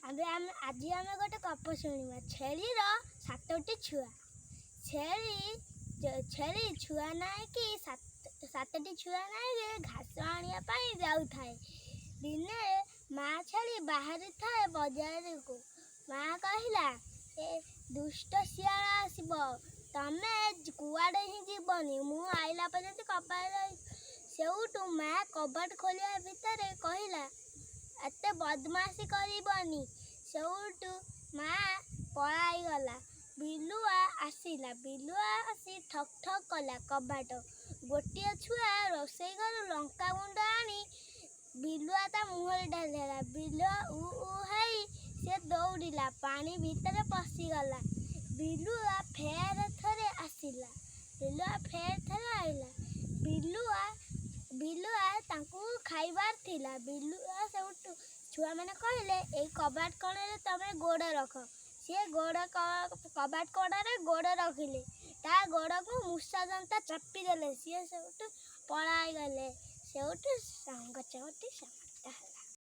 आज आम गोटे गप शुणा छेलीर सातटी छुआ। छेली छुआ ना कि सातटी छुआ ना घास आने जाऊ थाए। दिने माँ छेली बाहरी थाए बजार को। माँ कहला ए दुष्ट शियाल आसब तमे कुआड़े ही जीवनी मु आइला पर्यंत कबाड़। सेउटू माँ कबाट खोलिया भितर कहला एते बदमाशी करबनी। सेउटू माँ पलाई गला। बिलुआ आसिला। बिलुआ आसी ठक ठक कला कबाट। गोटे छुआ रोसई घर लंका गुंड आनी बिलुआ ता मुहरे ढालिदेला। बिलुआ उ हाई से दौड़िला पानी भितर पशिगला। बिलुआ फेर थरे आसिला। बिलुआ फेर थरे आइला। बिलुआ तांकू खाइबार थिला। बिलुआ सेउटू छुआ मैंने कहले ए कबाट कणे तमे गोड़ रख। सी गोड़ कबाट कड़े गोड़ रखिले। ता गोड़ को मूषा जनता चप्पी देले। सी सेउटू पलाई गले। सेउटू संग चौटी समाप्त।